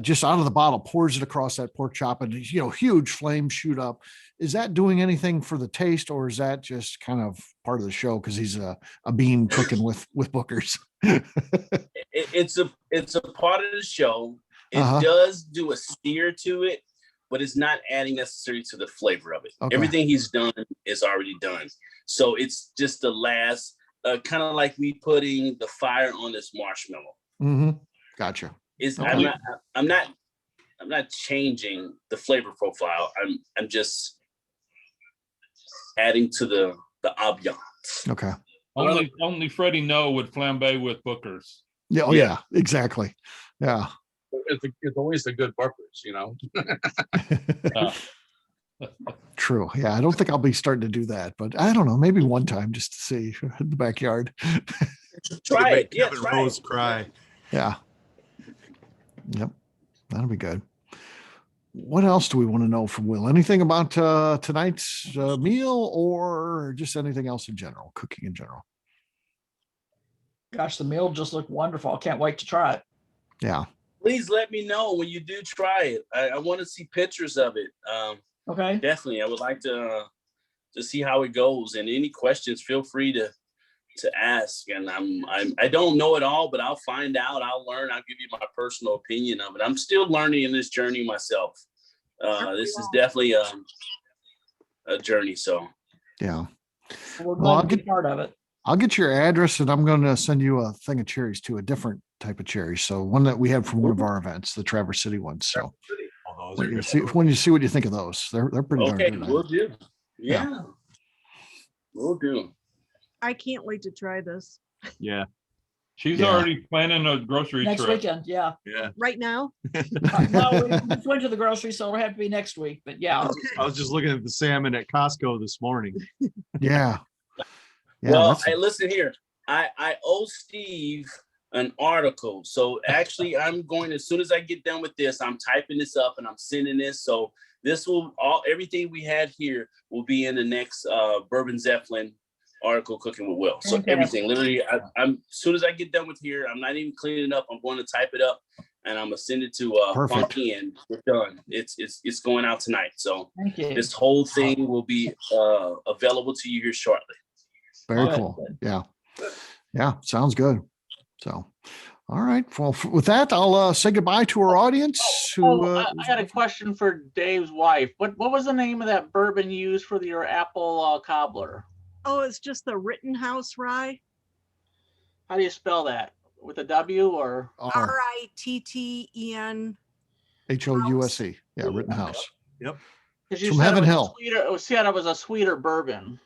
just out of the bottle, pours it across that pork chop and, huge flames shoot up. Is that doing anything for the taste or is that just kind of part of the show? Cause he's a bean cooking with Booker's. It's a part of the show. It Uh-huh. does do a steer to it, but it's not adding necessarily to the flavor of it. Okay. Everything he's done is already done. So it's just the last, kind of like me putting the fire on this marshmallow. Mm-hmm. Gotcha. Okay. I'm not changing the flavor profile. I'm just adding to the ambiance. Okay. Only Freddie No would flambe with Booker's. Yeah. Oh yeah, exactly. Yeah. It's always the good burgers, True. Yeah. I don't think I'll be starting to do that, but I don't know, maybe one time just to see in the backyard. Try it. Yeah, Kevin try Rose it. cry. Yeah. Yep. That'll be good. What else do we want to know from Will? Anything about tonight's meal or just anything else in general, cooking in general? gosh, the meal just looked wonderful. I can't wait to try it. Yeah. Please let me know when you do try it. I want to see pictures of it. Okay. Definitely, I would like to see how it goes. And any questions, feel free to ask. And I don't know it all, but I'll find out. I'll learn. I'll give you my personal opinion of it. I'm still learning in this journey myself. This is definitely a journey. So Yeah. We're Well, glad to be part of it. I'll get your address and I'm going to send you a thing of cherries too, a different type of cherry. So one that we had from one of our events, the Traverse City ones. So Oh, those when are you good. see what you think of those. They're pretty darn okay, good. we'll do. Yeah. Yeah, we'll do. I can't wait to try this Yeah. She's Yeah. already planning a grocery Next trip. weekend, yeah. Yeah. right now. Well, we just went to the grocery, so it'll have to be next week, but yeah. I was just looking at the salmon at Costco this morning. Yeah. Yeah. Well, that's- hey, listen here. I owe Steve an article. So actually, I'm going, as soon as I get done with this, I'm typing this up and I'm sending this. So this will everything we had here will be in the next Bourbon Zeppelin article, Cooking with Will. So everything, literally, I'm as soon as I get done with here, I'm not even cleaning up. I'm going to type it up and I'm gonna send it to Funky, and we're done. It's going out tonight. So Thank you. this whole thing will be available to you here shortly. Very Good. cool. Yeah. Yeah. Sounds good. So, all right. Well, with that, I'll say goodbye to our audience. I got a question for Dave's wife. What was the name of that bourbon you used for your apple cobbler? Oh, it's just the Rittenhouse rye. How do you spell that? With a W or? Ritten. HOUSE. Yeah. Rittenhouse. Because From Heaven Hill. Said it was a sweeter bourbon.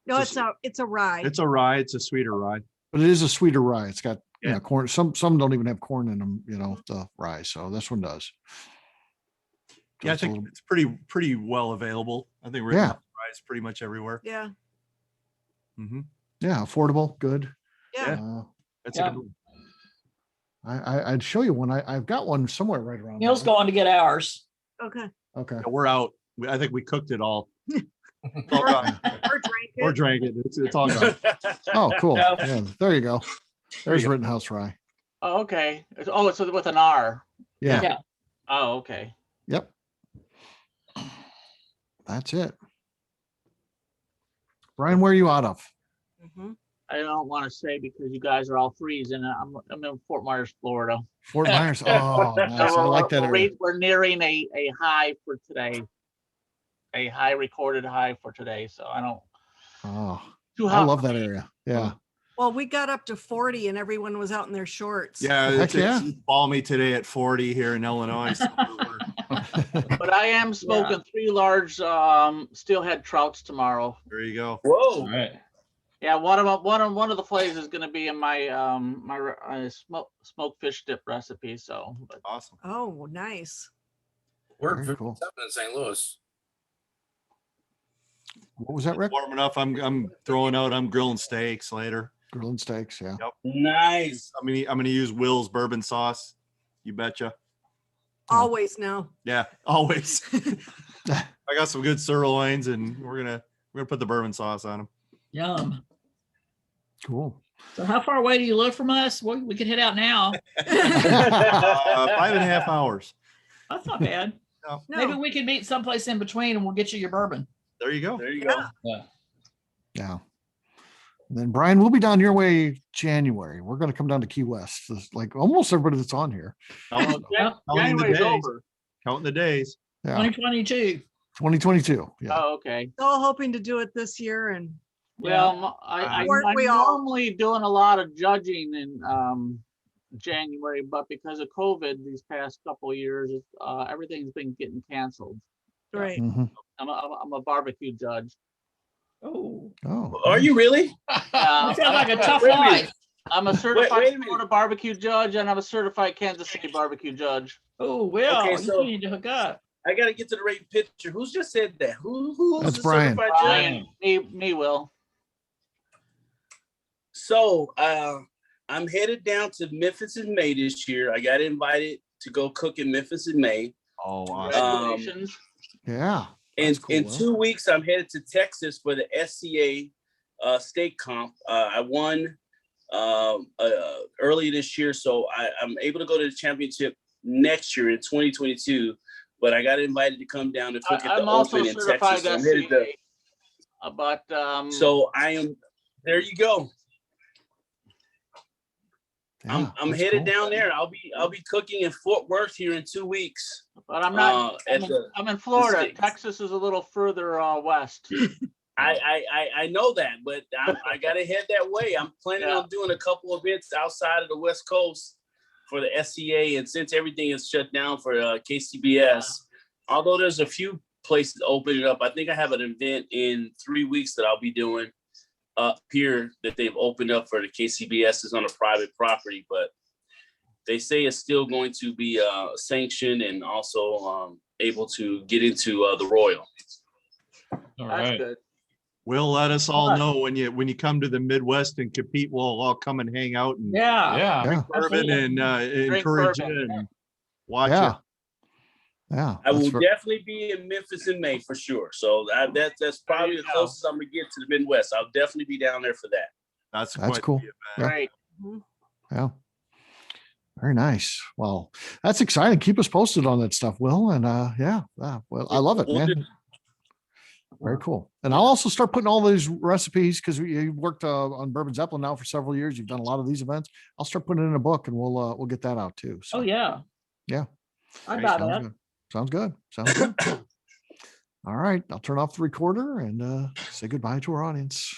No, it's a rye. It's a rye. It's a sweeter rye. But it is a sweeter rye. It's got you Yeah. know, corn. Some don't even have corn in them, you know, the rye. So this one does. So Yeah, I it's a think little- it's pretty well available. I think Yeah. rye is pretty much everywhere. Yeah. Hmm. yeah, affordable, good. Yeah. That's Yeah. a good one. I'd show you one. I've got one somewhere right around. Neil's there. going to get ours. Okay. Okay. Yeah, we're out. I think we cooked it all. It's all Or, gone. or drank it. Or drank it. It's all gone. Oh, cool. Yeah. Yeah, there you go. There's you go. Rittenhouse rye. Oh, okay. It's with an R. Yeah. Yeah. Oh, okay. Yep. That's it. Brian, where are you out of? Mhm. I don't want to say because you guys are all freezing. I'm in Fort Myers, Florida. Fort Myers. Oh, nice. I like that area. We're nearing a high for today. A high recorded high for today. So I don't. Oh, Too I hot love for that me. area. Yeah. Well, we got up to 40 and everyone was out in their shorts. Yeah, Heck yeah. it's balmy today at 40 here in Illinois. So But I am smoking 3 large steelhead trouts tomorrow. there you go. Whoa. All right. Yeah, one of the flavors is going to be in my smoked fish dip recipe. So, but Awesome. Oh, nice. We're Very cool. 57 in St. Louis. What was that, Rick? Warm enough. I'm throwing out. I'm grilling steaks later. Grilling steaks. Yeah. Nice. I'm gonna use Will's bourbon sauce. You betcha. Always now. Yeah, always. I got some good sirloins, and we're gonna put the bourbon sauce on them. Yum. Cool. So how far away do you live from us? We could head out now. 5.5 hours. That's not bad. Maybe we can meet someplace in between and we'll get you your bourbon. There you go. There you go. Yeah. Yeah. And then Brian, we'll be down your way January. We're going to come down to Key West. It's like almost everybody that's on here. Counting Yep. January's the days. over. Counting the days. Yeah. 2022. 2022. Yeah. Oh, okay. All hoping to do it this year and Well, I'm We all- normally doing a lot of judging in January, but because of COVID these past couple of years, everything's been getting canceled. right. Mhm. I'm a barbecue judge. Oh, Oh. Are you really? that sounds like a tough Wait a minute. life. I'm a certified wait a minute. Florida barbecue judge, and I'm a certified Kansas City barbecue judge. Oh, well, Okay, you so- need to hook up. I got to get to the right picture. Who's just said that? Who's That's the Brian. certified judge? Brian, me, Will. So I'm headed down to Memphis in May this year. I got invited to go cook in Memphis in May. Oh, awesome. Congratulations. Yeah. And That's cool, in Will. 2 weeks, I'm headed to Texas for the SCA steak comp. I won early this year, so I'm able to go to the championship next year in 2022. But I got invited to come down to cook at the I'm also Open in certified Texas. So I'm headed to, SCA. But so I am. There you go. Yeah, I'm that's headed cool. down there. I'll be cooking in Fort Worth here in 2 weeks. But I'm not. at the- I'm in Florida. States. Texas is a little further west. I know that, but I gotta head that way. I'm planning on doing a couple of events outside of the West Coast for the SCA, and since everything is shut down for KCBS, although there's a few places opening up, I think I have an event in 3 weeks that I'll be doing up here that they've opened up for the KCBS. Is on a private property, but they say it's still going to be sanctioned and also able to get into the Royal. All That's right. good. Will, let us all Fun. know when you come to the Midwest and compete, we'll all come and hang out and Yeah. Yeah. Yeah, bourbon and encourage you bourbon. and watch yeah. it. Yeah. I will that's ver- definitely be in Memphis in May for sure. So that's probably you the go. closest I'm gonna get to the Midwest. I'll definitely be down there for that. That's That's quite cool. the event. Yeah. Right. Yeah. Very nice. Well, that's exciting. Keep us posted on that stuff, Will. And yeah, well, I love it, We'll do. man. Very cool. And I'll also start putting all these recipes because you've worked on Bourbon Zeppelin now for several years. You've done a lot of these events. I'll start putting it in a book and we'll get that out too. So Oh, yeah. yeah. I Great. buy Sounds that. good. Sounds good. Sounds good. All right. I'll turn off the recorder and say goodbye to our audience.